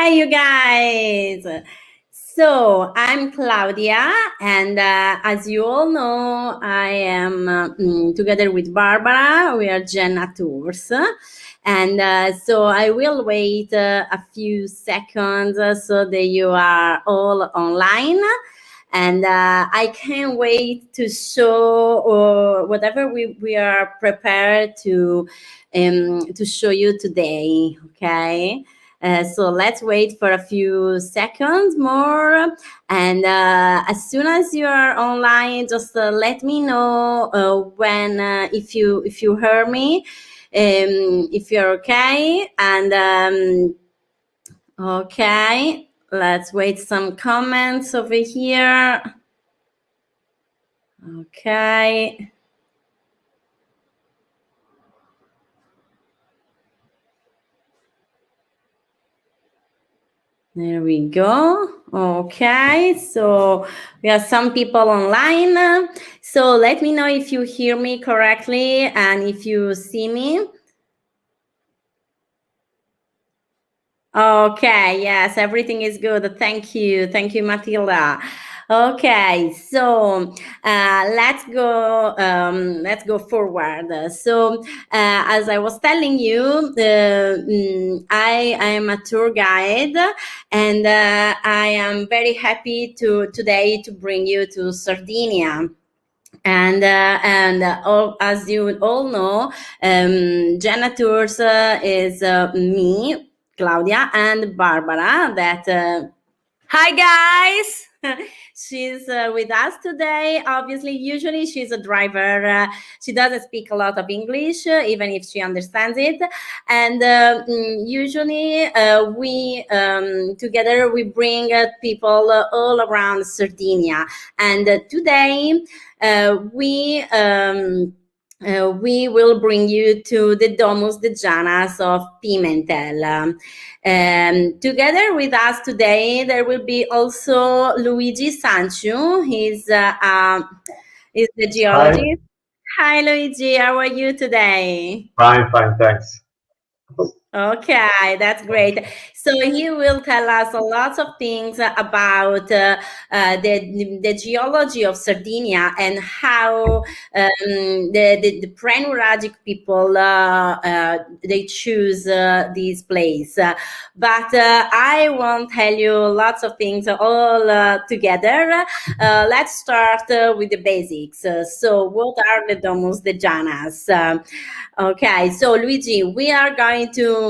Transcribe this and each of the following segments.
Hi, you guys. So I'm Claudia, and as you all know, I am together with Barbara. We are Genna Tours. And so I will wait a few seconds so that you are all online. And I can't wait to show whatever we are prepared to show you today, okay? So let's wait for a few seconds more, and as soon as you are online, just let me know when if you hear me, if you're okay, and okay. Let's wait some comments over here. Okay. There we go. Okay, so we have some people online. So let me know if you hear me correctly and if you see me. Okay, yes, everything is good. Thank you. Thank you, Matilda. Okay, so let's go forward. So as I was telling you, I am a tour guide, and I am very happy today to bring you to Sardinia. And as you all know, Genna Tours is me, Claudia, and Barbara. Hi guys. She's with us today. Obviously, usually she's a driver. She doesn't speak a lot of English, even if she understands it. And usually we together we bring people all around Sardinia. And today we will bring you to the domus, the janas of Pimentel. Together with us today, there will be also Luigi Sanciu. He's the geologist. Hi, Luigi. How are you today? Fine, thanks. Okay, that's great. So he will tell us a lot of things about the geology of Sardinia and how the pre-Nuragic people they choose this place. But I won't tell you lots of things all together. Let's start with the basics. So what are the domus de Janas? Okay, so Luigi, we are going to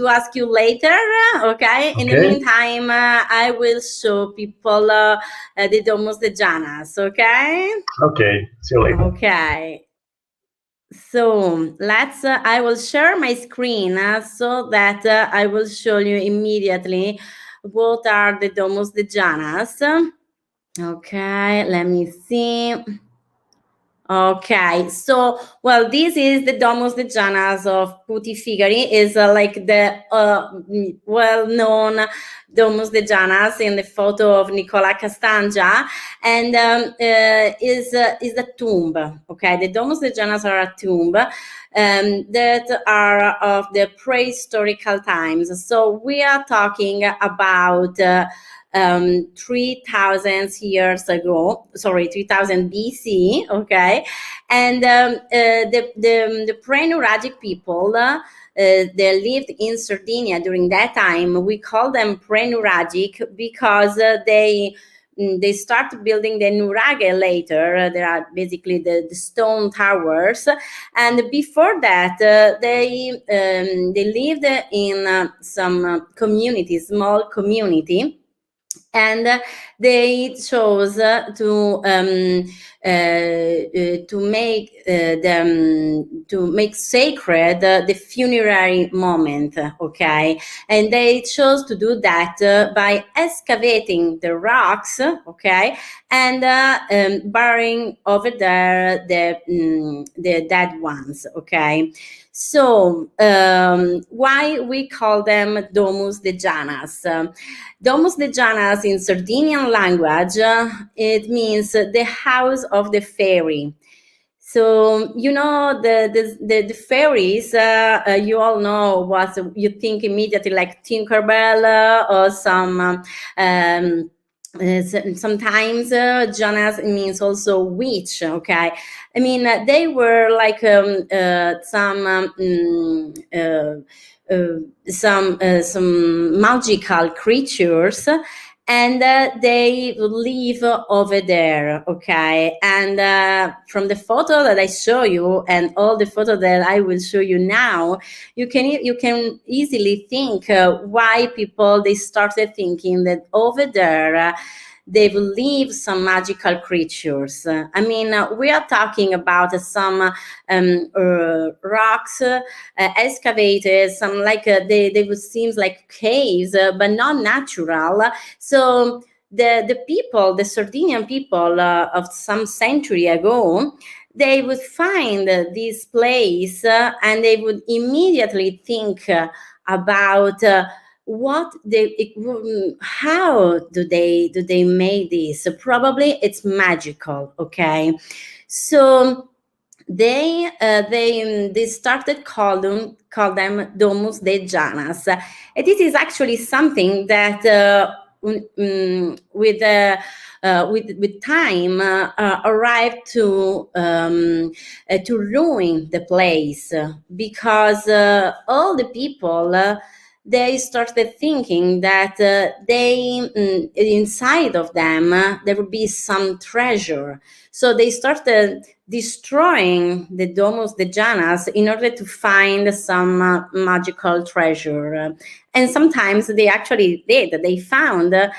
ask you later. Okay. In the meantime, I will show people the domus de Janas. Okay. Okay. See you later. Okay. So I will share my screen so that I will show you immediately what are the domus de Janas. Okay, let me see. Okay, so well, this is the domus de Janas of Puti Figari. Is like the well-known domus de Janas in the photo of Nicola Castagna, and is a tomb. Okay, the domus de Janas are a tomb that are of the prehistorical times. So we are talking about 3,000 years ago, 3,000 BC, okay? And the pre-Nuragic people, they lived in Sardinia during that time. We call them pre-Nuragic because they start building the nuraghe later. There are basically the stone towers, and before that they lived in some community, small community. And they chose to make sacred the funerary moment, okay? And they chose to do that by excavating the rocks, okay, and burying over there the dead ones, okay? So why we call them domus de Janas? Domus de Janas in Sardinian language, it means the house of the fairy. So you know the fairies. You all know what you think immediately, like Tinkerbell or some. Sometimes Janas means also witch. Okay, I mean they were like some magical creatures, and they live over there. Okay, and from the photo that I show you and all the photo that I will show you now, you can easily think why people they started thinking that over there they believe some magical creatures. I mean, we are talking about some rocks excavated, some like they would seem like caves, but not natural. So the people, the Sardinian people of some century ago, they would find this place and they would immediately think about what they how do they make this. Probably it's magical. Okay, so they started call them domus de janas. And this is actually something that with time arrived to ruin the place, because all the people they started thinking that inside of them there would be some treasure. So they started destroying the domus de janas in order to find some magical treasure. And sometimes they actually did. They found the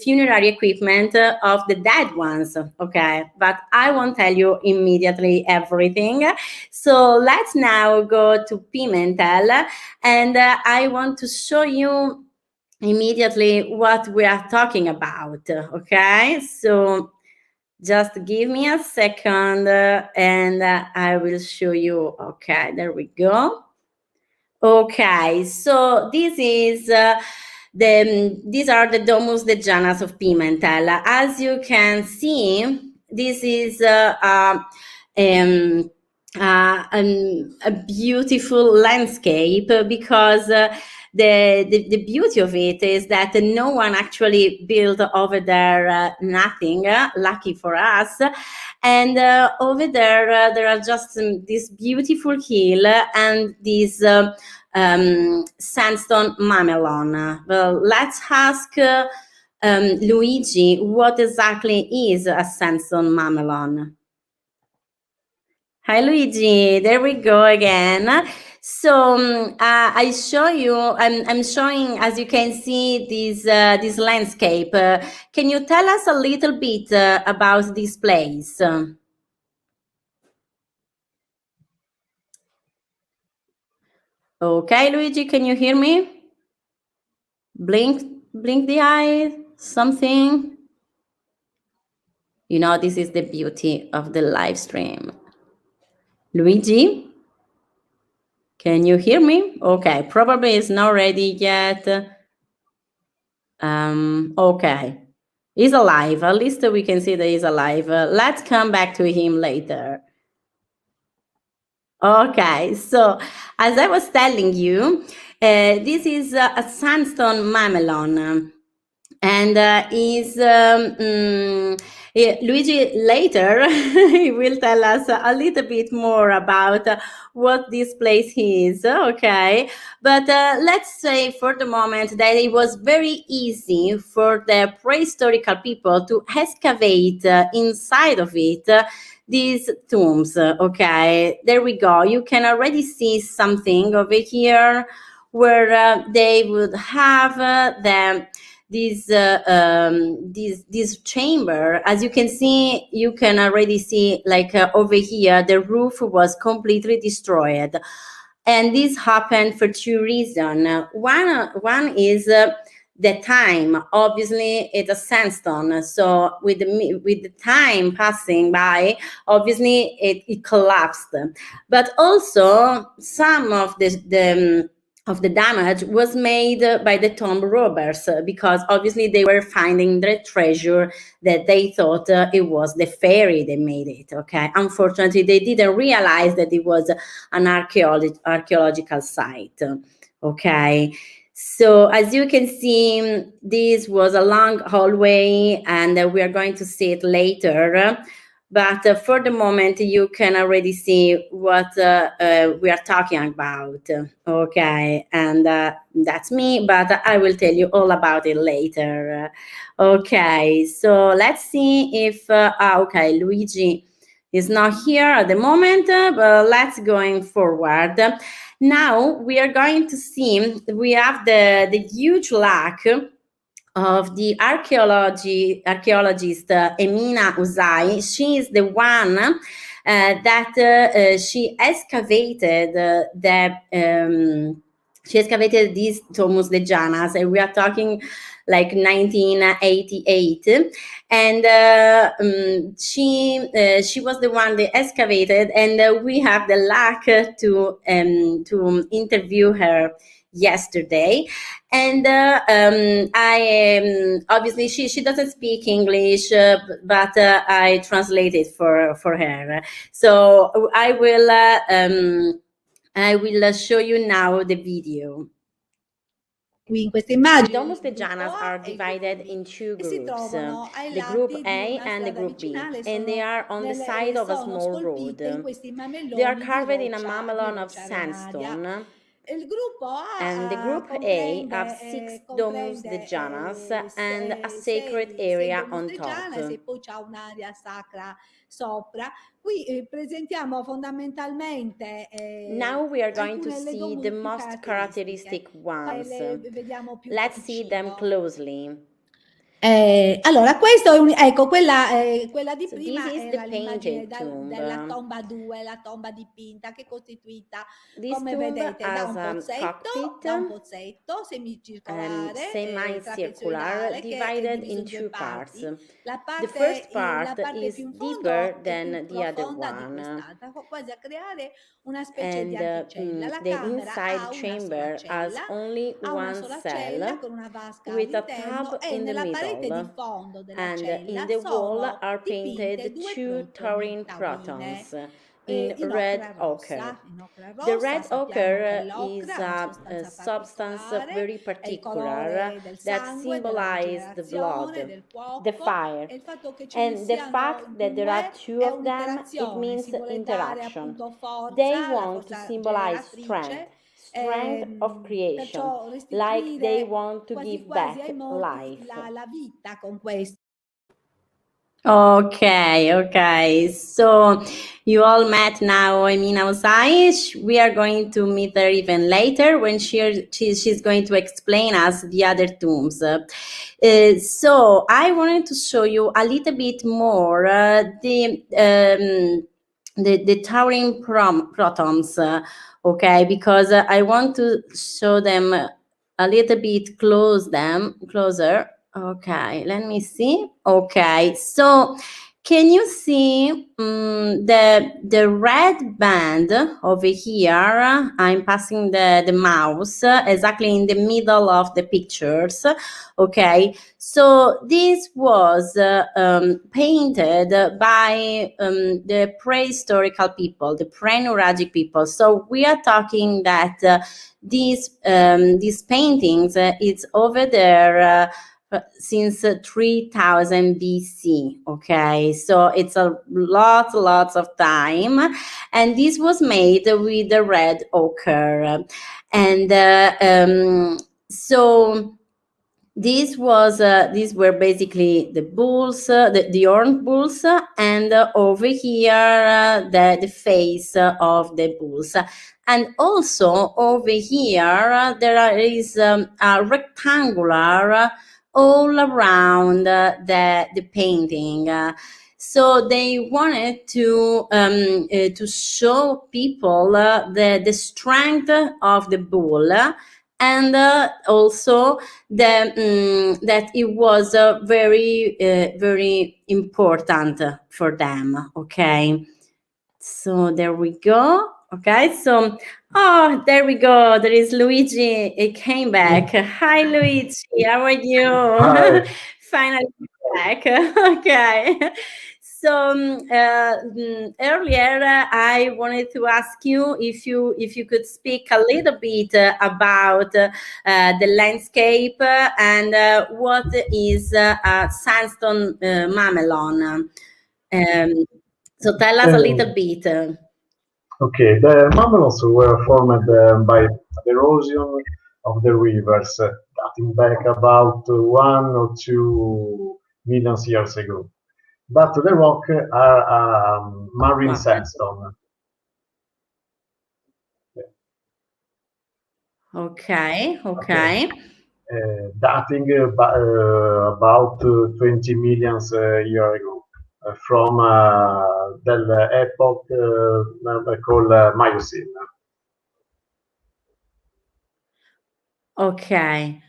funerary equipment of the dead ones. Okay, but I won't tell you immediately everything. So let's now go to Pimentel, and I want to show you immediately what we are talking about. Okay, so just give me a second and I will show you. Okay, there we go. Okay, so these are the domus de janas of Pimentel. As you can see, this is a beautiful landscape, because the beauty of it is that no one actually built over there nothing, lucky for us. And over there there are just this beautiful hill and this sandstone mamelon. Well, let's ask Luigi, what exactly is a sandstone mamelon? Hi, Luigi. There we go again. So I show you. I'm showing, as you can see, this landscape. Can you tell us a little bit about this place? Okay, Luigi, can you hear me? Blink the eye. Something. You know, this is the beauty of the live stream. Luigi, can you hear me? Okay, probably it's not ready yet. Okay, he's alive. At least we can see that he's alive. Let's come back to him later. Okay, so as I was telling you, this is a sandstone mamelon. And Luigi later he will tell us a little bit more about what this place is. Okay, but let's say for the moment that it was very easy for the prehistorical people to excavate inside of it these tombs. Okay, there we go. You can already see something over here where they would have this chamber. As you can see, you can already see, like over here, the roof was completely destroyed, and this happened for two reasons. One is the time. Obviously, it's a sandstone, so with the time passing by, obviously it collapsed. But also some of of the damage was made by the tomb robbers, because obviously they were finding the treasure that they thought it was the fairy that made it. Okay, unfortunately they didn't realize that it was an archaeological site. Okay, so as you can see, this was a long hallway, and we are going to see it later. But for the moment, you can already see what we are talking about. Okay, and that's me, but I will tell you all about it later. Okay, so let's see if, okay, Luigi is not here at the moment, but let's going forward. Now we are going to see, we have the huge luck of the archeologist Emina Usai. She is the one that she excavated she excavated this domus de Janas, and we are talking like 1988, and she was the one that excavated, and we have the luck to interview her yesterday. And I obviously she doesn't speak English, but I translated for her. So I will show you now the video. Qui in questa immagine The domus de Janas are divided in two groups, the group A and the group B, and they are on the side of a small road. They are carved in a mamelon of sandstone. And the group A have 6 domus de Janas and a sacred area on top. E poi c'ha un'area sacra sopra. Qui presentiamo fondamentalmente now we are going to see the most characteristic ones. Let's see them closely. Allora, questo è ecco, quella di So prima this is era the l'immagine painted tomb. della tomba 2, la tomba dipinta, che è costituita, This come tomb vedete, da un has a pozzetto semicircolare, semi-circular, trapezoidale, che è divided diviso in due two parti. parts. La The first parte part is più in fondo deeper è than più the other profonda di one, quest'altra, quasi a creare una specie di and anticella. La the camera inside ha una sola chamber has cella, only one cella cell con una vasca with a all'interno, tub e in the nella parete di middle, fondo della and cella in the wall sono are dipinte painted due two towering tauline protons in red ochre. in ocra The rossa. red Sappiamo che ochre l'ocra is è una a sostanza substance particolare, very è il particular colore del that sangue, della symbolizes the blood, rigenerazione, del the fuoco, fire, e il fatto che ce ne and the siano fact that there are due two è of them, it un'interazione, means si vuole dare interaction. appunto They forza, la want to forza symbolize generatrice, strength of creation, perciò like they restituire want to quasi give quasi back ai morti life. la vita con questo. Okay. So you all met now Emina Usai. We are going to meet her even later when she's going to explain us the other tombs. So I wanted to show you a little bit more the towering protons, okay, because I want to show them a little bit closer. Okay, let me see. Okay, so can you see the red band over here? I'm passing the mouse exactly in the middle of the pictures. Okay, so this was painted by the prehistorical people, the pre-Nuragic people. So we are talking that these paintings, it's over there since 3000 BC. Okay, so it's a lots of time, and this was made with the red ochre, and so these were basically the bulls, the horned bulls, and over here the face of the bulls. And also over here there is a rectangular all around the painting. So they wanted to show people the strength of the bull, and also that it was very important for them. Okay, so there we go. Okay, so, oh, there we go. There is Luigi. It came back. Hi, Luigi. How are you? Hi. Finally back. Okay. So earlier, I wanted to ask you if you could speak a little bit about the landscape and what is a sandstone mamelon. So tell us a little bit. Okay, the mamelons were formed by erosion of the rivers, dating back about 1 or 2 million years ago. But the rock are marine Wow. sandstone. Okay. Okay. Dating about 20 million years ago, from the epoch called Miocene. Okay.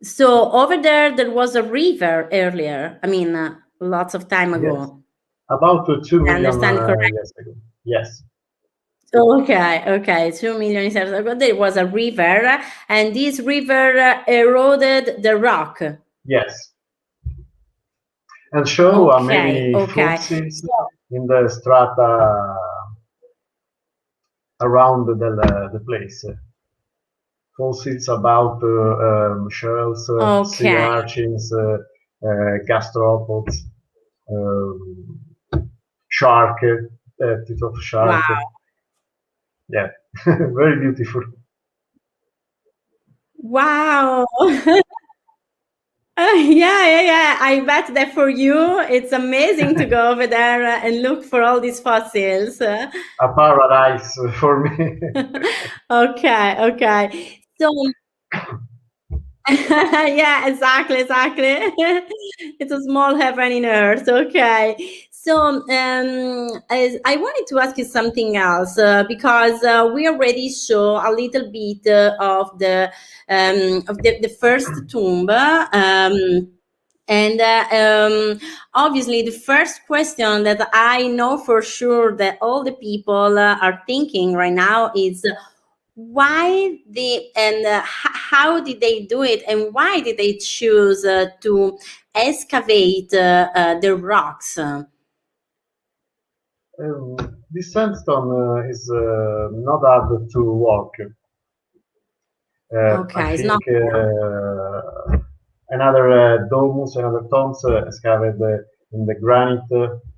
So over there was a river earlier. I mean, lots of time Yes, ago. about 2 I million understand correctly. years ago. Yes. Okay. 2 million years ago, there was a river, and this river eroded the rock. Yes. And show Okay. many Okay. fossils So, in the strata around the place. Fossils about shells, sea okay. urchins, gastropods, um, shark, teeth of Wow. shark. Yeah, very beautiful. Wow. Yeah. I bet that for you, it's amazing to go over there and look for all these fossils. A paradise for me. Okay. So, yeah, exactly. It's a small heaven in earth. Okay. So, I wanted to ask you something else because we already show a little bit of the first tomb. And obviously, the first question that I know for sure that all the people are thinking right now is why they and how did they do it, and why did they choose to excavate the rocks? This sandstone is not hard to work. I Okay, it's not. think another domus, another tombs excavated in the granite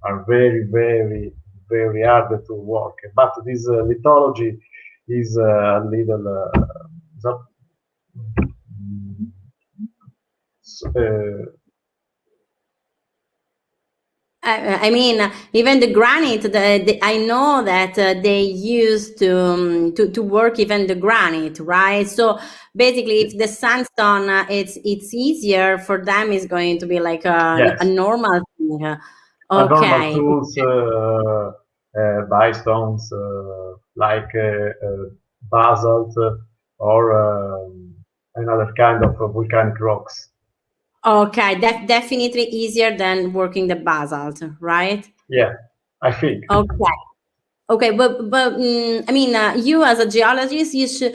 are very hard to work. But this lithology is a little I mean, even the granite. I know that they used to work even the granite, right? So basically, if the sandstone, it's easier for them. It's going to be like a yes, normal thing. a normal Okay. tools, bystones like basalt or another kind of volcanic rocks. Okay, definitely easier than working the basalt, right? Yeah, I think. Okay, but I mean, you as a geologist, you should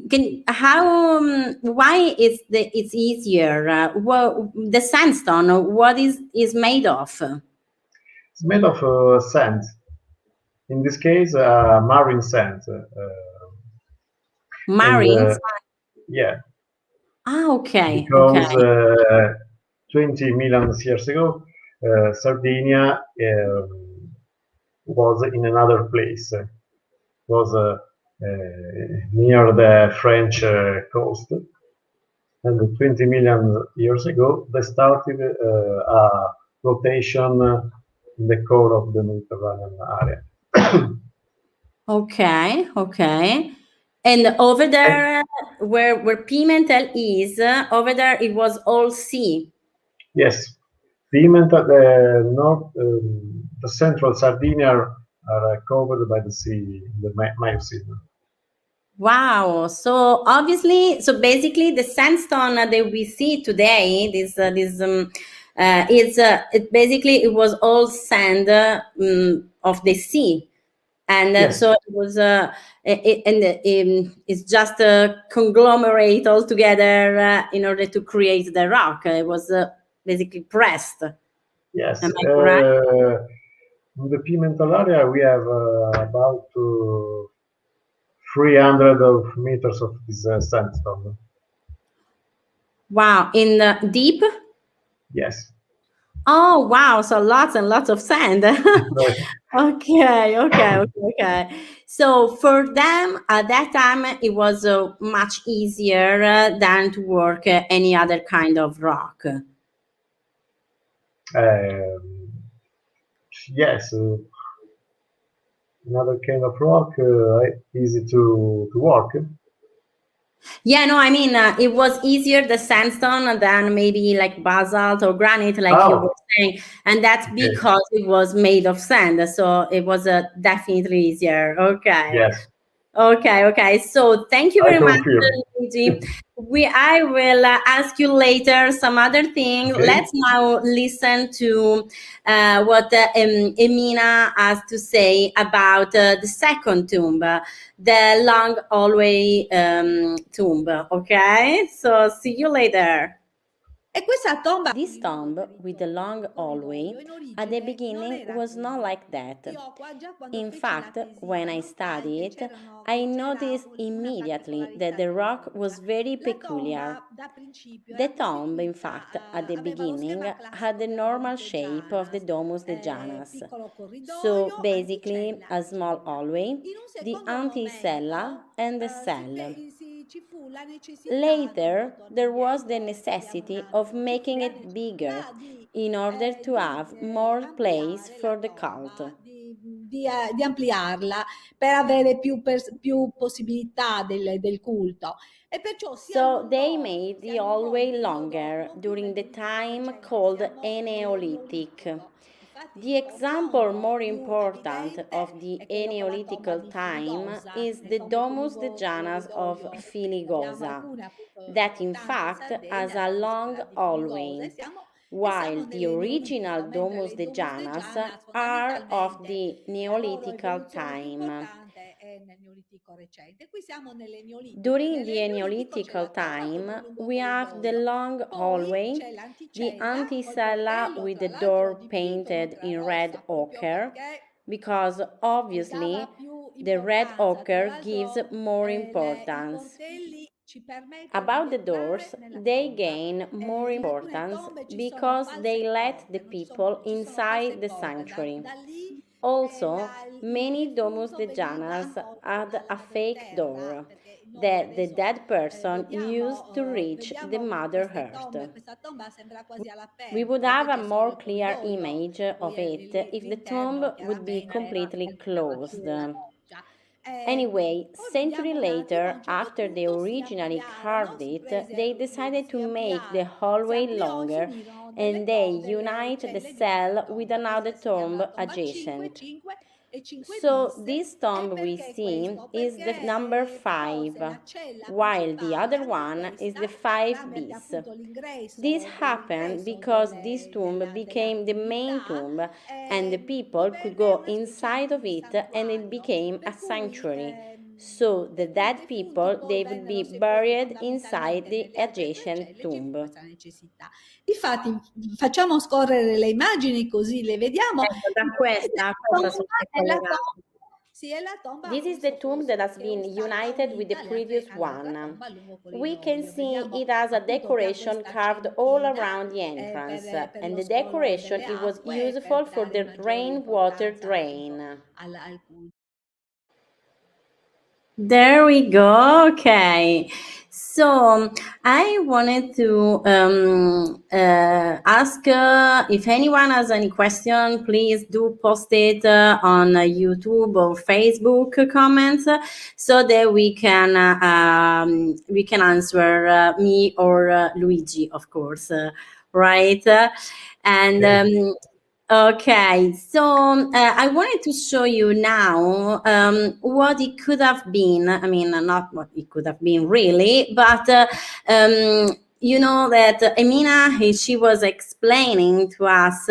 can how why it's easier? Well, the sandstone, what is made of? It's made of sand. In this case, marine sand. And Marine. yeah, Okay. because 20 million years ago, Sardinia was in another place. Was near the French coast. And 20 million years ago, they started a rotation in the core of the Mediterranean area. Okay. And over And there, where Pimentel is, over there, it was all sea. yes, Pimentel, the north, the central Sardinia are covered by the sea, the Miocene. Wow. So basically, the sandstone that we see today, it basically it was all sand of the sea. And Yes. so it was it's just a conglomerate all together in order to create the rock. It was basically pressed. Yes. Am I correct? In the Pimentel area, we have about 300 of meters of this sandstone. Wow, in deep? Yes. Oh wow, so lots and lots of sand. Okay. So for them at that time it was much easier than to work any other kind of rock. Yes. Another kind of rock, easy to work. Yeah, no, I mean it was easier the sandstone than maybe like basalt or granite, like you were saying, and that's Okay. because it was made of sand, so it was definitely easier. Okay. Yes. Okay. So thank you I very much, confirm. Luigi. I will ask you later some other thing. Okay. Let's now listen to what Emina has to say about the second tomb, the long hallway tomb. Okay, so see you later. E questa tomba, This tomb with the long hallway at the beginning was not like that. In fact, when I studied it, I noticed immediately that the rock was very peculiar. The tomb, in fact, at the beginning had the normal shape of the domus de Janas. So basically a small hallway, the anticella and the cell. Later, there was the necessity of making it bigger in order to have more place for the cult. Di ampliarla per avere più possibilità del culto. E perciò So they made the hallway longer during the time called Neolithic. The example more important of the Neolithical time is the Domus de Janas of Filigosa, that in fact has a long hallway, while the original Domus de Janas are of the Neolithical time. During the Neolithical time, we have the long hallway, the anticella with the door painted in red ochre, because obviously the red ochre gives more importance. About the doors, they gain more importance because they let the people inside the sanctuary. Also, many domus de Janas had a fake door that the dead person used to reach the Mother Earth. We would have a more clear image of it if the tomb would be completely closed. Anyway, century later, after they originally carved it, they decided to make the hallway longer and they unite the cell with another tomb adjacent. So this tomb we see is the number 5, while the other one is the 5 bis. This happened because this tomb became the main tomb and the people could go inside of it and it became a sanctuary. So the dead people, they would be buried inside the adjacent tomb. Infatti, facciamo scorrere le immagini così le vediamo. Questa sono collegate. This is the tomb that has been united with the previous one. We can see it has a decoration carved all around the entrance, and the decoration it was useful for the rainwater drain. There we go. Okay. So I wanted to ask if anyone has any question, please do post it on YouTube or Facebook comments so that we can answer me or Luigi, of course, right? And okay, so I wanted to show you now what it could have been. I mean, not what it could have been really, but you know that Emina, she was explaining to us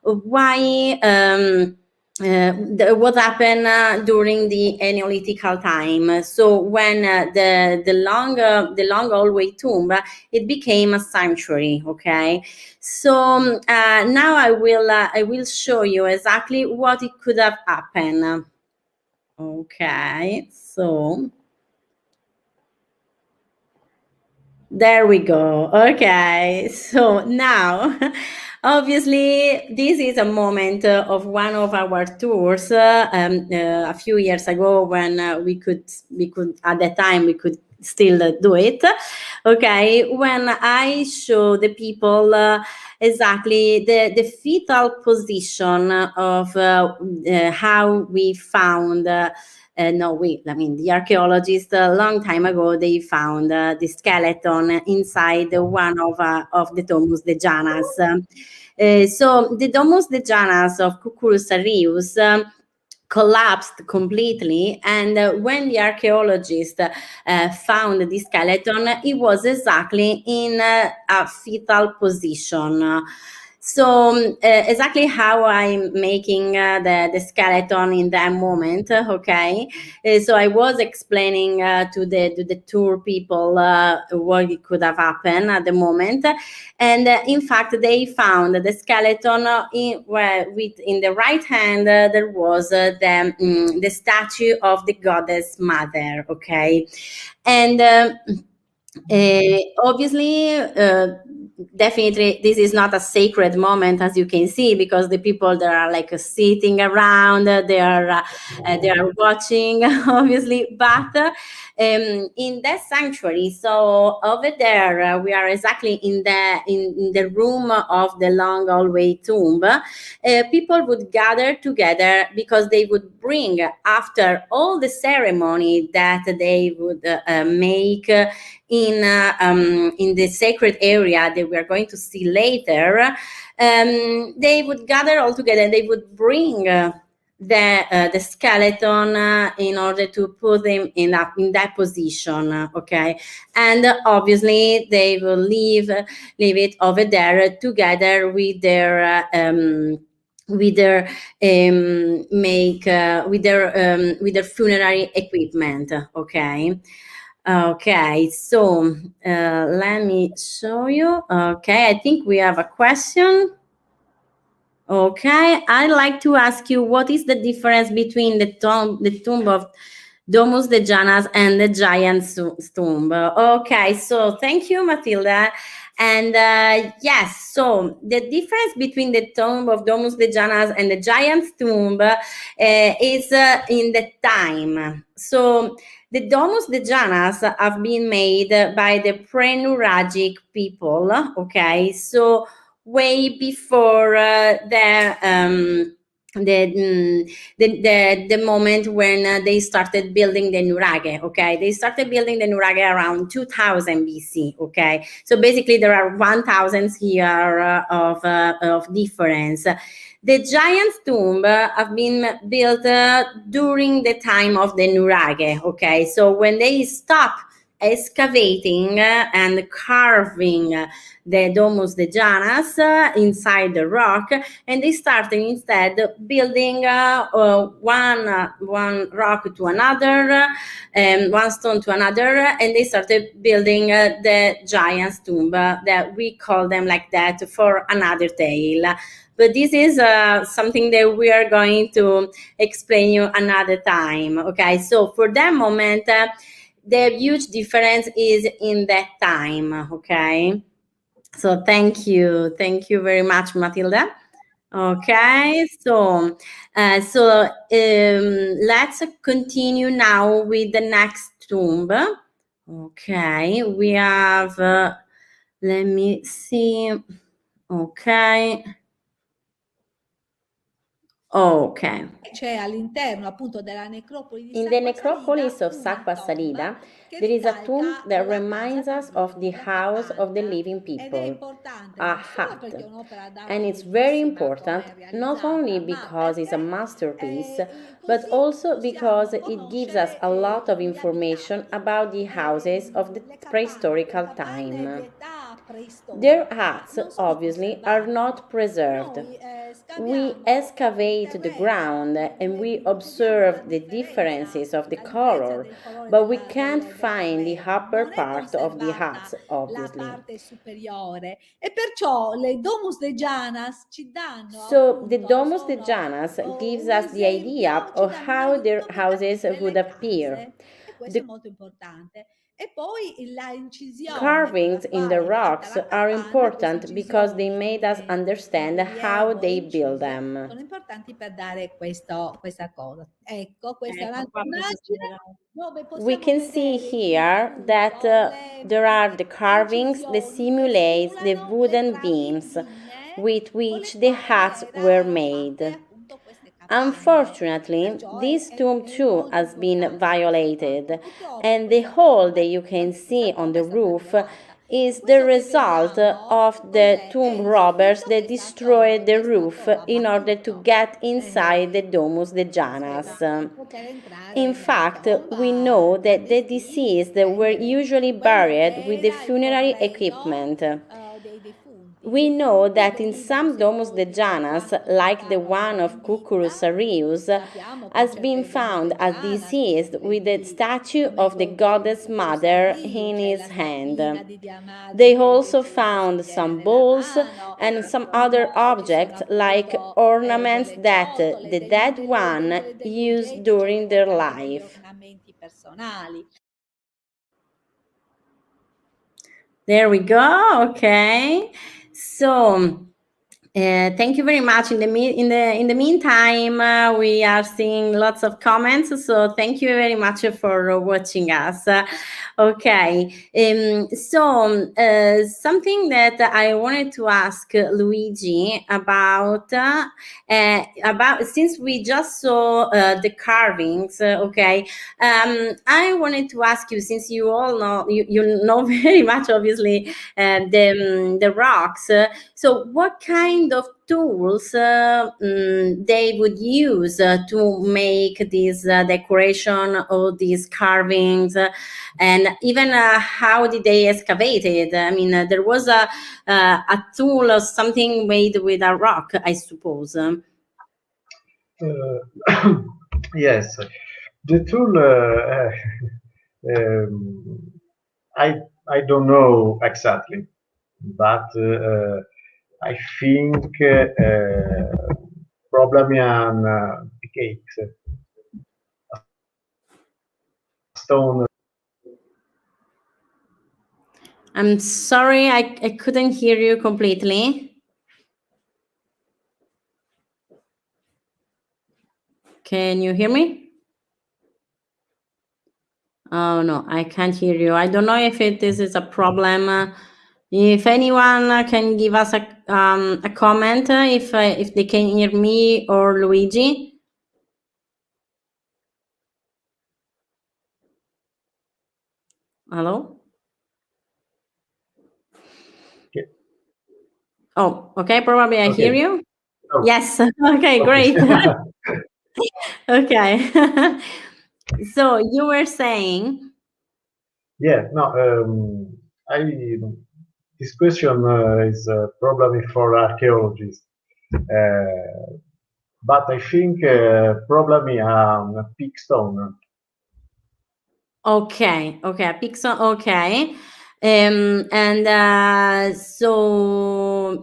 why what happened during the Neolithical time. So when the long hallway tomb, it became a sanctuary. Okay, so now I will show you exactly what it could have happened. Okay, so there we go. Okay, so now, obviously, this is a moment of one of our tours a few years ago when we could at the time we could still do it. Okay, when I show the people exactly the fetal position of how we found. No, I mean, the archaeologists a long time ago, they found the skeleton inside one of the domus de Janas. So the domus de Janas of Cucullus Arrius collapsed completely, and when the archaeologist found the skeleton, it was exactly in a fetal position. So exactly how I'm making the skeleton in that moment, okay? So I was explaining to the tour people what it could have happened at the moment, and in fact they found the skeleton in the right hand there was the statue of the goddess mother, okay? And obviously, definitely, this is not a sacred moment, as you can see, because the people that are like sitting around, they are watching, obviously. But in that sanctuary, so over there, we are exactly in the room of the long hallway tomb. People would gather together because they would bring, after all the ceremony that they would make in the sacred area that we are going to see later, they would gather all together and they would bring the skeleton in order to put them in that position, okay? And obviously they will leave it over there together with their with their funerary equipment, okay? Okay, so let me show you. Okay, I think we have a question. Okay, I'd like to ask you, what is the difference between the tomb of Domus de Janas and the giant's tomb? Okay, so thank you, Matilda. And yes, so the difference between the tomb of Domus de Janas and the giant's tomb is in the time. So the Domus de Janas have been made by the pre-Nuragic people, okay? So way before the moment when they started building the nuraghe, okay? They started building the nuraghe around 2000 BC, okay? So basically there are 1000 here of difference. The giant's tomb have been built during the time of the nuraghe, okay? So when they stop excavating and carving the domus de Janas inside the rock, and they started instead building one rock to another, one stone to another, and they started building the giant's tomb. That we call them like that for another tale. But this is something that we are going to explain you another time. Okay, so for that moment, the huge difference is in that time. Okay, so thank you very much, Matilda. Okay, so let's continue now with the next tomb. Okay, we have. Let me see. Okay. Okay. C'è all'interno appunto della necropoli di In the necropolis of Sacqua Salida, there is a tomb that reminds us of the house of the living people, a hut. And it's very important, not only because it's a masterpiece, but also because it gives us a lot of information about the houses of the prehistorical time. Their huts, obviously, are not preserved. we excavate the ground and we observe the differences of the color, but we can't find the upper part of the hut, obviously. E perciò le domus de Janas ci danno So the domus de Janas gives us the idea of how their houses would appear. E questo è molto importante. E poi l'incisione. Carvings in the rocks are important because they made us understand how they build them. Sono importanti per dare questa cosa. Ecco, questa è un'altra immagine dove We possiamo can see vedere here that there are the carvings that simulate the wooden beams with which the huts were made. Unfortunately, this tomb too has been violated, and the hole that you can see on the roof is the result of the tomb robbers that destroyed the roof in order to get inside the domus de Janas. In fact, we know that the deceased were usually buried with the funerary equipment. We know that in some domus de Janas, like the one of Cucurus Arius, has been found as deceased with the statue of the goddess mother in his hand. They also found some bowls and some other objects like ornaments that the dead one used during their life. There we go. Okay. So thank you very much. In the meantime, we are seeing lots of comments. So thank you very much for watching us. Okay. So something that I wanted to ask Luigi about since we just saw the carvings. Okay. I wanted to ask you, since you all know you know very much, obviously, the rocks. So what kind of tools they would use to make this decoration or these carvings, and even how did they excavate it? I mean, there was a tool or something made with a rock, I suppose. Yes, the tool. I don't know exactly, but I think probably an pickaxe, stone. I'm sorry, I couldn't hear you completely. Can you hear me? Oh no, I can't hear you. I don't know if this is a problem. If anyone can give us a comment, if they can hear me or Luigi. Hello? Okay. Oh, okay. Probably I hear you. Oh. Yes. Okay, great. Okay. So you were saying? Yeah. No. This question is probably for archaeologists, but I think probably a peak stone. Okay. Okay. A pixel. Okay. So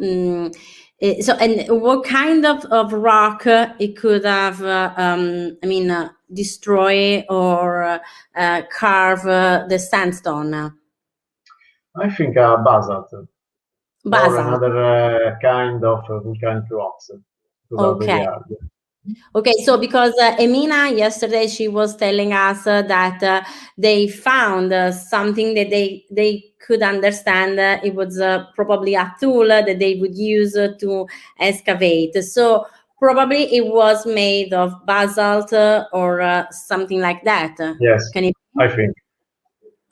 and what kind of rock it could have destroy or carve the sandstone? I think a basalt. Or Basalt. another kind of volcanic rocks. Okay. Okay, so because Emina yesterday, she was telling us that they found something that they could understand. It was probably a tool that they would use to excavate. So probably it was made of basalt or something like that. Yes, I think.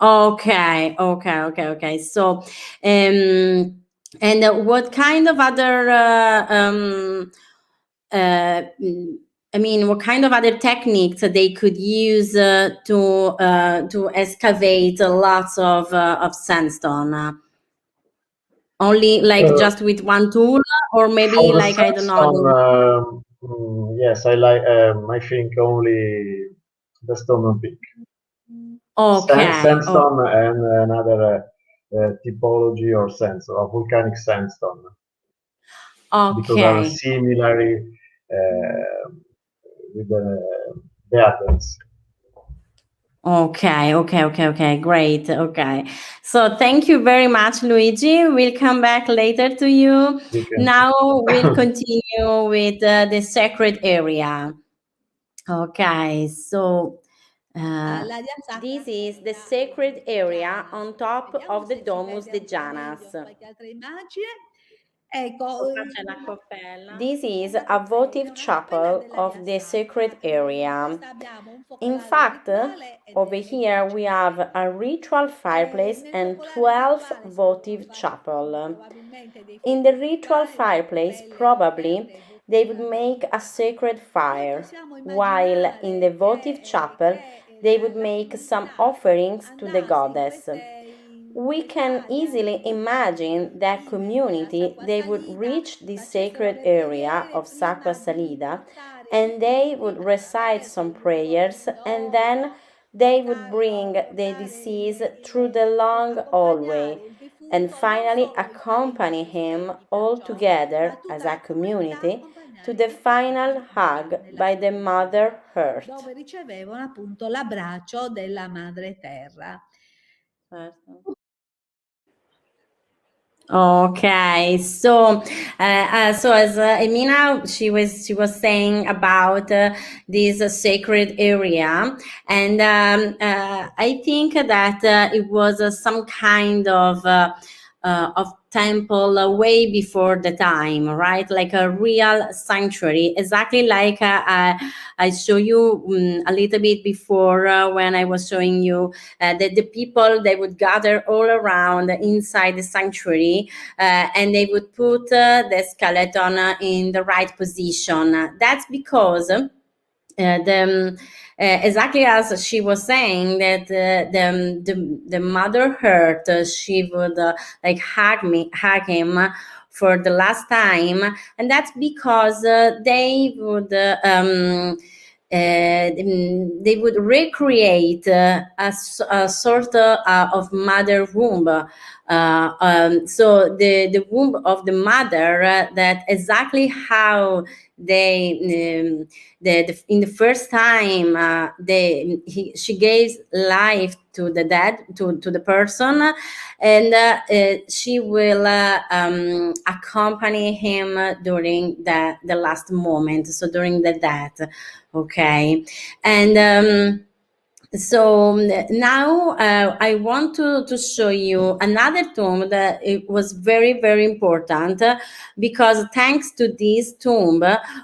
Okay. So, and what kind of other what kind of other techniques they could use to excavate lots of sandstone? Only like just with one tool, or maybe For the like, I don't know. sandstone, yes, I like. I think only the stone and pick. Okay. Sandstone and another typology or sensor of volcanic sandstone because are Okay. similar with the others. Okay. Great. Okay. So thank you very much, Luigi. We'll come back later to you. You can Now we'll continue with the sacred area. Okay. So L'area sacra this is the era sacred area Genna. on top Vediamo of the se si domus vede de un po' meglio Janas. qualche altra immagine. Ecco, Qua c'è la cappella. This is una a cappella, votive una cappella chapel dell'area of the sacra. sacred In area. questa abbiamo un In focolare fact, rituale over here we have a ritual fireplace nel and focolare 12 rituale si votive trovano chapel. probabilmente dei In the fuochi ritual rituali, delle fireplace, cappelle probably aperte they would doppia make a sacred Noi fire, possiamo while in the immaginare votive chapel they would la make some comunità offerings to the andasse goddess. in We can quest'area easily imagine that Pimentel, community Sacqua they would Salita, reach this facessero sacred le area preghiere of Sacra prima di Salida portare i and they rifiuti would recite some prayers and then they would bring the deceased through the long hallway accompagnare il and defunto non finally solo in parenti accompany him stretti all perciò, ma together as tutta a la comunità community to accompagnare il the defunto final hug nella by the sepoltura, Mother Earth. dove ricevevano appunto l'abbraccio della madre terra. Certo. Okay, so as Emina, she was saying about this sacred area, and I think that it was some kind of temple way before the time, right? Like a real sanctuary, exactly like I show you a little bit before when I was showing you that the people they would gather all around inside the sanctuary and they would put the skeleton in the right position. That's because exactly as she was saying that the mother earth she would like hug him for the last time, and that's because they would they would recreate a sort of mother womb. So the womb of the mother, that exactly how they in the first time she gave life to the dead to the person, and she will accompany him during the last moment, so during the death. Okay, and so now I want to show you another tomb that it was very, very important because thanks to this tomb,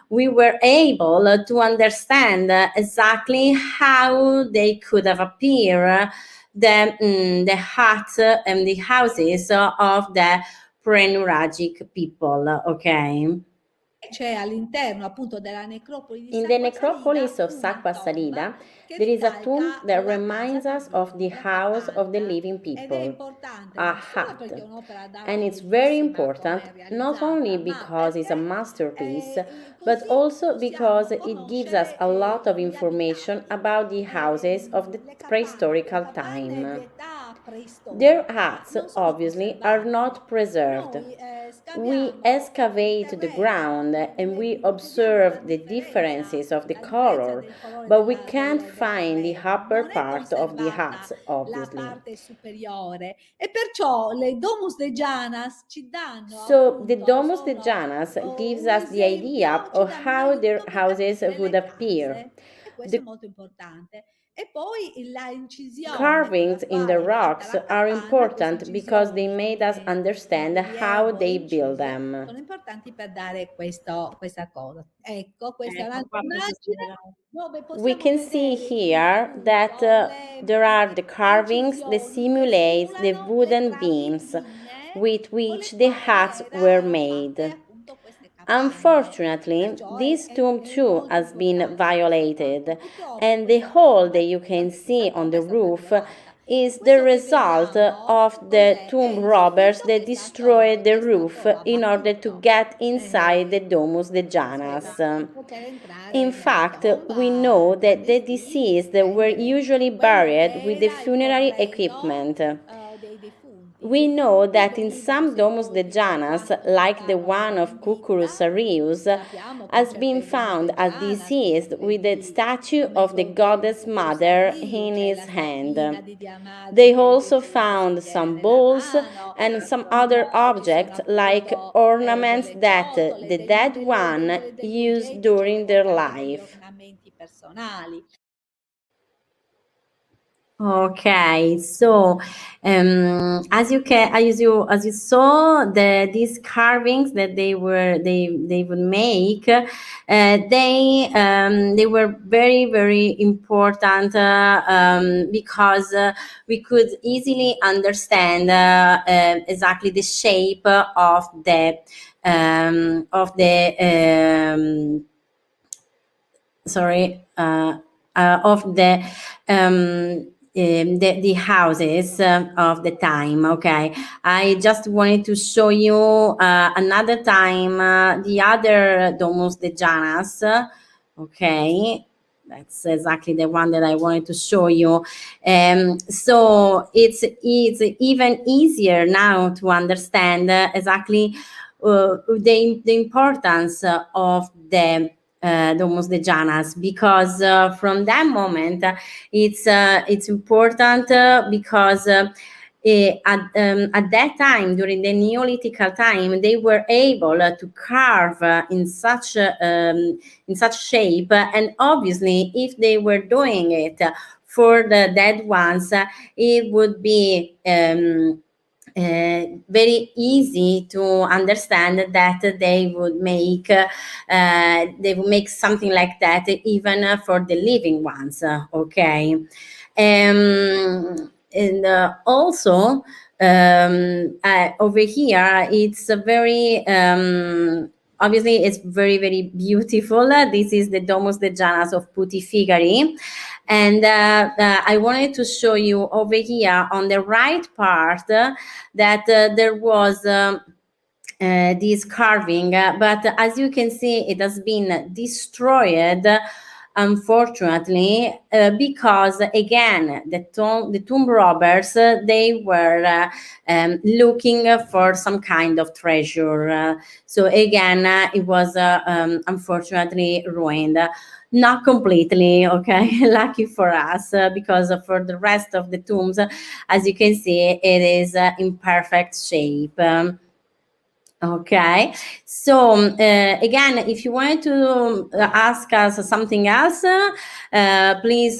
we were able to understand exactly how they could have appeared, the huts and the houses of the pre-Nuragic people, okay? C'è all'interno appunto della necropoli di In the Sacqua Salida necropolis of una Sacqua tomba Salida, che there is a tomb ricalca that la casa reminds us of the d'addio, la house of the capanna, living ed è people, importante a non solo hut. perché è un'opera d'arte And it's very bellissima come important è not only realizzata, ma because it's a perché masterpiece, but così also because possiamo it gives us a conoscere lot of gli information abitati. about the houses of the Le prehistorical capanne di time. età Their preistorica huts, non sono obviously, are conservate. not preserved. Noi We scaviamo il excavate the terreno, ground and we vediamo observe the differences of the la differenza color, del colore but we can't del find the terreno. upper Non è part of the conservata huts, la obviously. parte superiore e perciò le domus de Janas ci danno So the appunto, domus de sono Janas gives un us the idea esempio, ci of danno un how their aiuto per houses capire would le appear. case. E questo The è molto importante. E poi la incisione con la carvings in the quale è fatta rocks la are capanna, queste important because they incisioni made us in understand how rilievo e they build incise, them. sono importanti per dare questa cosa. Ecco, questa è Ecco un'altra qua immagine dove we possiamo can see vedere here that appunto there are the carvings that incisioni che simulate the simulano le wooden travi beams lignee with con which le the quali huts were erano fatte made. appunto queste capanne. Unfortunately, Perciò this tomb è too molto has been importante questo fatto. violated, Purtroppo and the questa hole tomba, that you can questa see on tomba the è stata roof violata. is the result of the tomb robbers that destroyed the roof in order to get inside the domus de Janas. In fact, we know that the deceased were usually buried with the funerary equipment. We know that in some domus de Janas, like the one of Cucurus Arius, has been found a deceased with the statue of the goddess mother in his hand. They also found some bowls and some other objects like ornaments that the dead one used during their life. Okay, so as you saw, these carvings that they would make, they were very very important because we could easily understand exactly the shape of the sorry of the houses of the time. Okay, I just wanted to show you another time the other domus de Janas. Okay, that's exactly the one that I wanted to show you. So it's even easier now to understand exactly the importance of the domus de Janas, because from that moment it's important because at that time, during the Neolithical time, they were able to carve in such shape, and obviously, if they were doing it for the dead ones, it would be very easy to understand that they would make something like that even for the living ones. Okay, and also over here it's a very obviously it's very very beautiful. This is the Domus de Janas of Putifigari, and I wanted to show you over here on the right part that there was this carving, but as you can see, it has been destroyed, unfortunately, because again, the tomb robbers, they were looking for some kind of treasure. So again, it was unfortunately ruined. Not completely, okay, lucky for us, because for the rest of the tombs, as you can see, it is in perfect shape. Okay, so again, if you wanted to ask us something else, please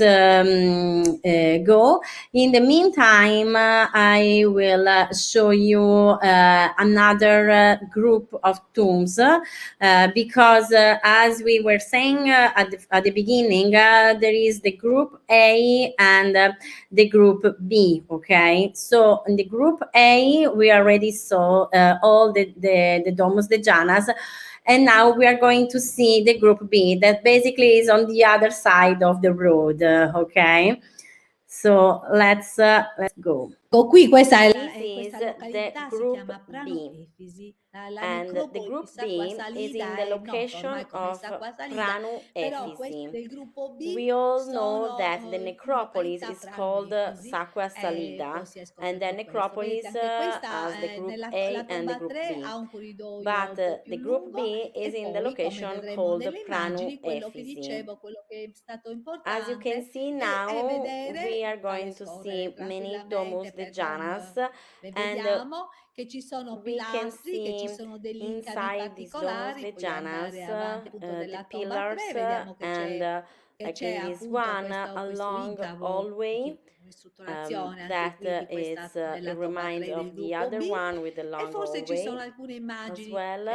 go. In the meantime, I will show you another group of tombs, because as we were saying at the beginning, there is the group A and the group B. Okay, so in the group A, we already saw all the Domus de Janas, and now we are going to see the group B, that basically is on the other side of the road. Okay, so let's go. Qui questa è This is the group B, and the group B is in the location of Pranu Efisi. We all know that the necropolis is called Sacra Salida, and the necropolis has the group A and the group B. But the group B is in the location called Pranu Efisi. As you can see now, we are going to see many domus de Janas, and we can see inside these domus de Janas the pillars, and like in this one, a long hallway that it reminds of the other one with the long hallway as well.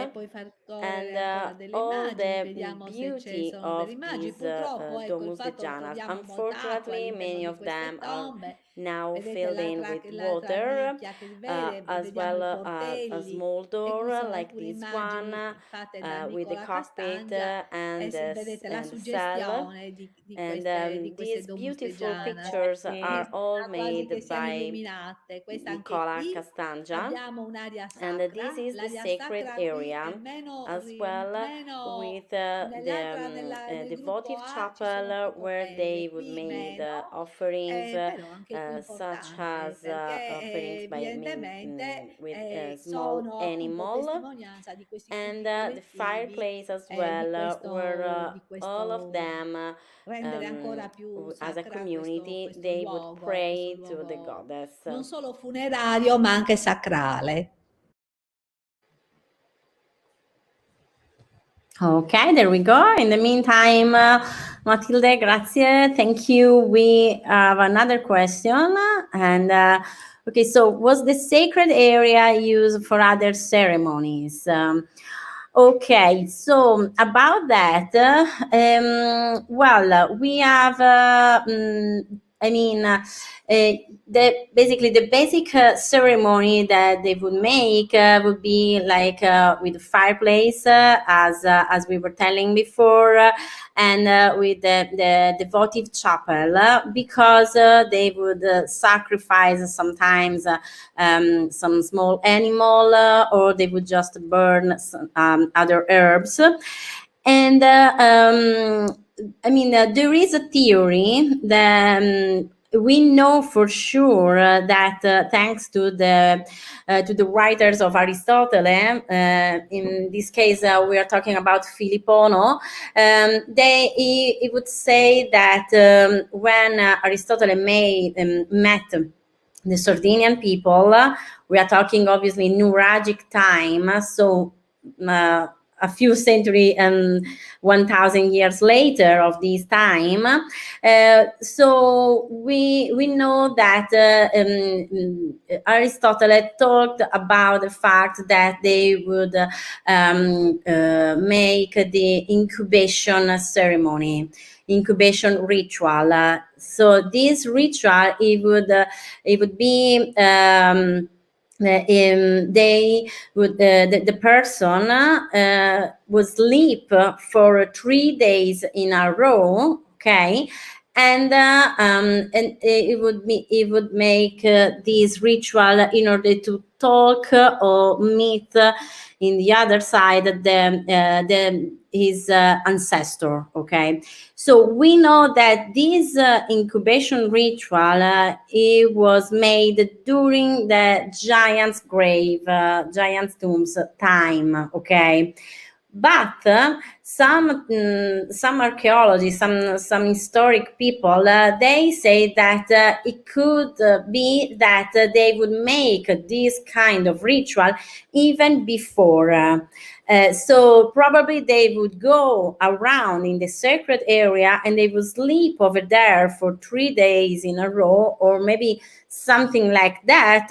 And all the beauty of these domus de Janas. Unfortunately, many of them are now filled in with water, as well as a small door like this one, with the cockpit and the cell. And these beautiful pictures are are all quasi che made siano by illuminate. Questa anche Nicola qui Castangia, abbiamo un'area and sacra. this is the L'area sacred sacra qui è area meno, as well, meno with nell'altra the del gruppo devotive A ci sono chapel più where coperte, they would qui made meno, offerings, però anche qui such importante as perché offerings evidentemente with small sono appunto animal, testimonianza di questi and culti the collettivi, fireplace as well, where di all of questo them, rendere ancora più as a sacra community, questo they would luogo, pray to the goddess. non solo funerario ma anche sacrale. Okay, there we go. In the meantime, Matilde, grazie. Thank you. We have another question. And okay, so was the sacred area used for other ceremonies? Okay, so about that, well, we have, basically the basic ceremony that they would make would be like with the fireplace, as we were telling before, and with the devotive chapel, because they would sacrifice sometimes some small animal, or they would just burn some, other herbs. And there is a theory that we know for sure that thanks to the writers of Aristotle, in this case we are talking about Filippono, he would say that when Aristotle met the Sardinian people, we are talking obviously Nuragic time, so a few century and 1,000 years later of this time. So we know that Aristotle talked about the fact that they would make the incubation ceremony, incubation ritual. So this ritual, it would be they would the person would sleep for 3 days in a row, okay, and it would make this ritual in order to talk or meet in the other side his ancestor, okay. So we know that this incubation ritual it was made during the giant's grave, giant's tombs time, okay. But some archaeologists, some historic people, they say that it could be that they would make this kind of ritual even before. So probably they would go around in the sacred area and they would sleep over there for 3 days in a row, or maybe something like that,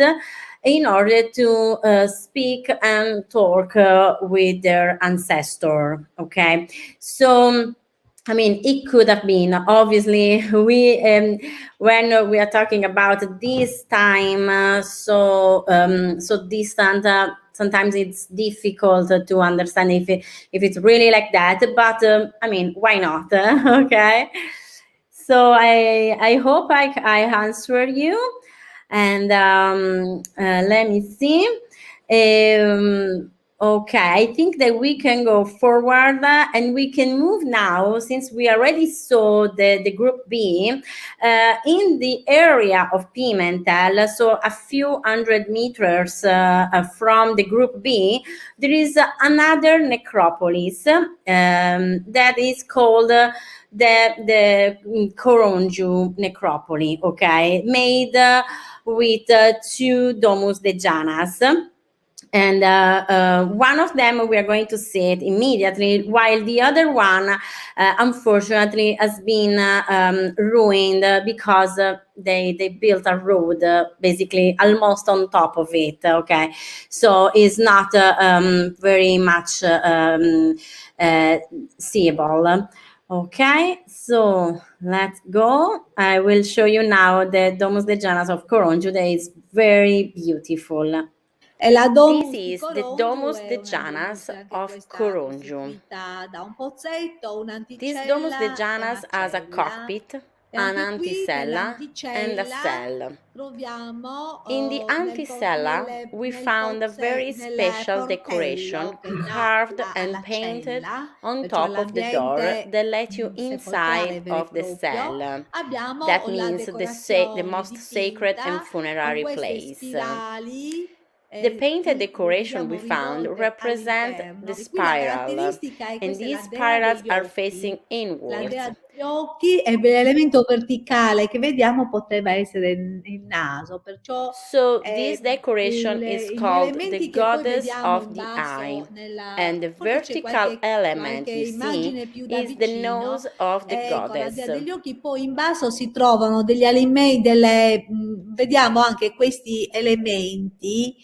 in order to speak and talk with their ancestor. Okay, so it could have been, obviously, when we are talking about this time, so distant. Sometimes it's difficult to understand if it's really like that. But why not? Okay. So I hope I answered you. And let me see. Okay, I think that we can go forward and we can move now, since we already saw the group B in the area of Pimentel, so a few hundred meters from the group B, there is another necropolis that is called the Coronju necropoli, okay, made with 2 domus de Janas. And one of them we are going to see it immediately, while the other one, unfortunately, has been ruined because they built a road basically almost on top of it. Okay, so it's not very much seeable. Okay, so let's go. I will show you now the Domus de Janas of Coronju. That is very beautiful. E la domus This di is the Coronju Domus è de una Janas domus anche of questa Coronju. costituita da un pozzetto, This Domus de un'anticella e Janas una has a cella. cockpit. an anche qui anticella and a nell'anticella cell. troviamo In the anticella, we found a very special decoration carved and painted on top of the door that let you inside of the cell. Abbiamo That la means the decorazione most sacred and dipinta funerary con queste place. spirali. The painted Qui decoration we vediamo found rivolte represent all'interno. the E qui la spiral, caratteristica è and questa è la these dea spirals degli are occhi. facing La inwards. dea degli occhi e l'elemento verticale che vediamo potrebbe essere il naso, perciò So this decoration is gli called the elementi che poi goddess vediamo of in the basso eye, nella and the forse c'è vertical element qualche you see immagine più da is the vicino. nose of the Ecco, la goddess. dea degli occhi, poi in basso si trovano degli elementi, vediamo anche questi elementi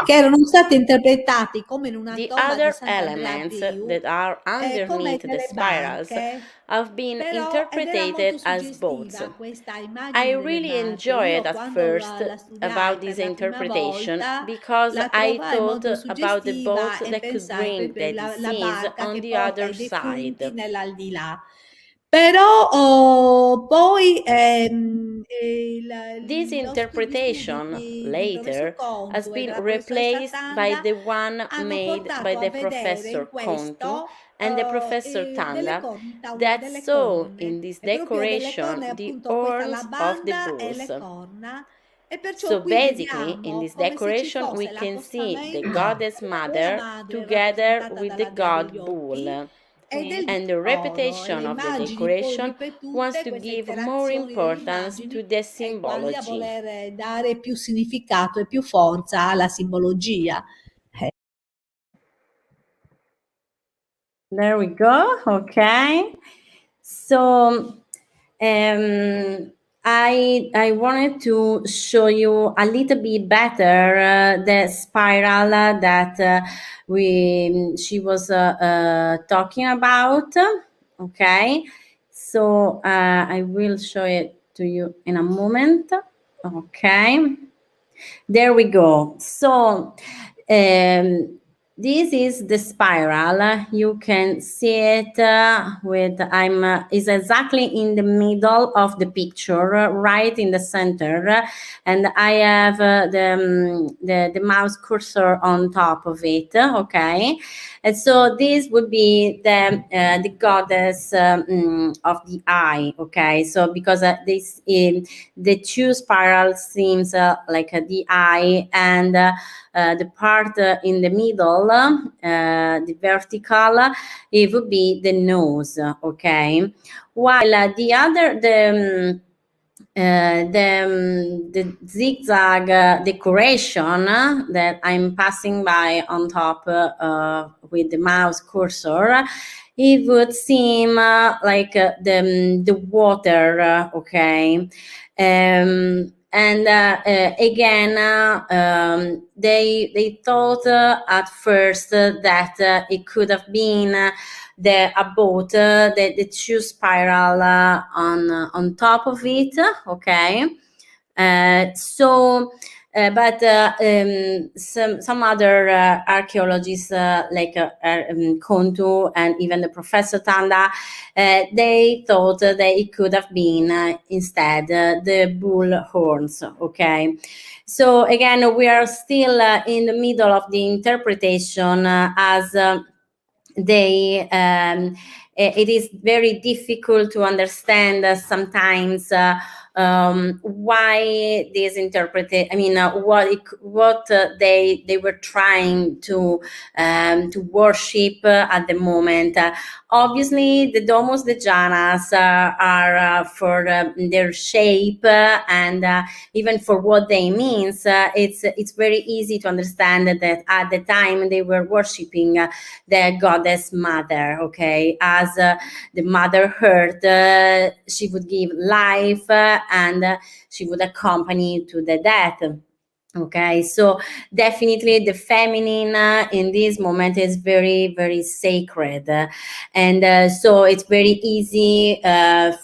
che erano stati interpretati come in una The tomba di other Sant'Andrea elements Più, that are come underneath the delle spirals barche. have been Però, ed era molto interpreted as boats. suggestiva questa I immagine delle really barche. enjoyed Io at quando first la studiai about per this la prima interpretation volta because la I trovai thought molto about the boats suggestiva e that could pensai bring proprio the la deceased barca on che the porta other i defunti side. nell'aldilà. Però poi This lo studi interpretation di professor later has Contu e been della professoressa replaced by Tanda the one hanno made by portato a the vedere in professor Contu questo and the professor delle Tanda corna, that delle saw corne. in this E proprio delle corne, decoration the appunto, questa la horns of the banda e le bulls. corna. E perciò So qui basically, in vediamo this come se ci decoration, we fosse can see the l'accostamento goddess della mother madre together rappresentata with the dalla dea degli god occhi bull. e del And the dio toro, e le repetition of the immagini poi decoration wants ripetute, to queste give more interazioni delle importance to immagini, the è quasi a symbology. voler dare più significato e più forza alla simbologia. There we go. Okay. So I wanted to show you a little bit better the spiral that she was talking about. Okay. So I will show it to you in a moment. Okay. There we go. So this is the spiral. You can see it with is exactly in the middle of the picture, right in the center, and I have the mouse cursor on top of it. Okay, and so this would be the goddess of the eye. Okay, so because this the two spirals seems like the eye, and the part in the middle, the vertical, it would be the nose. Okay, while the other the zigzag decoration that I'm passing by on top with the mouse cursor, it would seem like the water. Okay. And again, they thought at first that it could have been a boat, the two spiral on top of it. Okay, but some other archaeologists like Kontu and even the Professor Tanda, they thought that it could have been instead the bull horns. Okay, so again, we are still in the middle of the interpretation as it is very difficult to understand sometimes why this interpreted. I mean, what they were trying to worship at the moment. Obviously, the domus de janas are for their shape and even for what they means. It's very easy to understand that at the time they were worshiping the goddess mother. Okay, as the mother earth, she would give life and she would accompany to the death. Okay, so definitely the feminine in this moment is very, very sacred, and so it's very easy to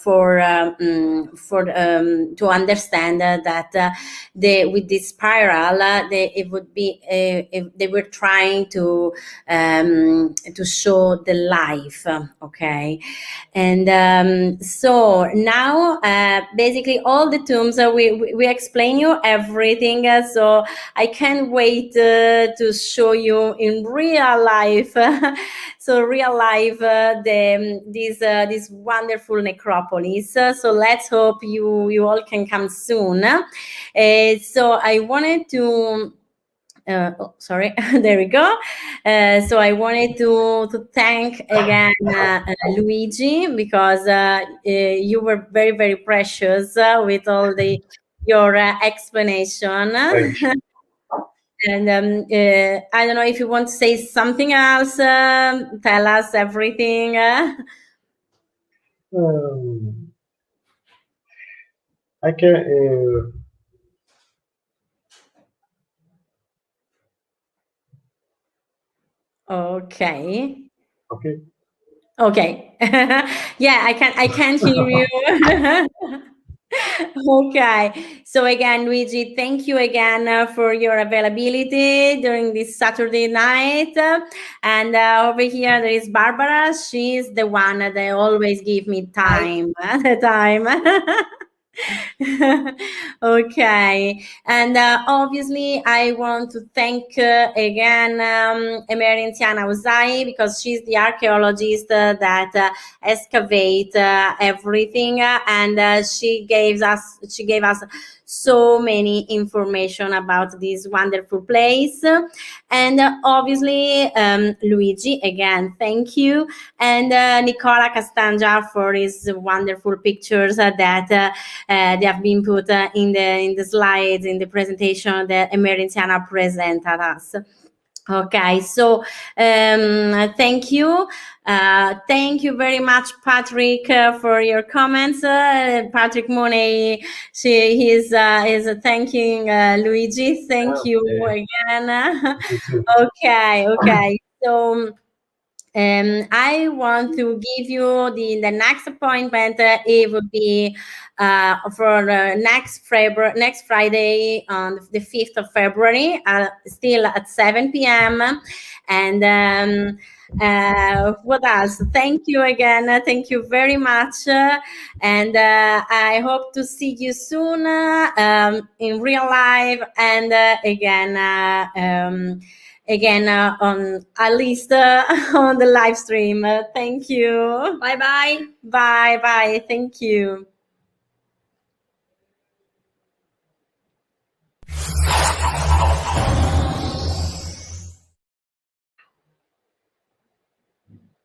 understand that with this spiral, it would be if they were trying to show the life, okay, and so now basically all the tombs we explain you everything. So I can't wait to show you in real life. So real life this wonderful necropolis. So let's hope you all can come soon. So I wanted to. Sorry, there we go. So I wanted to thank again Luigi, because you were very, very precious with all your explanation. Thank you. And I don't know if you want to say something else. Tell us everything. I can. Okay. Okay. Okay. Yeah, I can't hear you. Okay. So again, Luigi, thank you again for your availability during this Saturday night. And over here there is Barbara. She's the one that always give me time. The time. Okay, and obviously I want to thank again Emina Usai, because she's the archaeologist that excavate everything, and she gave us so many information about this wonderful place. And obviously Luigi, again, thank you, and Nicola Castagna for his wonderful pictures that they have been put in the slides in the presentation that Emina presented us. Okay, so thank you. Thank you very much, Patrick, for your comments. Patrick Monet, he is thanking Luigi. Thank you again. Okay. So I want to give you the next appointment. It will be for next Friday on the 5th of February, still at 7 p.m. And what else? Thank you again. Thank you very much. And I hope to see you soon in real life, and again on at least on the live stream. Thank you. Bye bye. Bye. Thank you.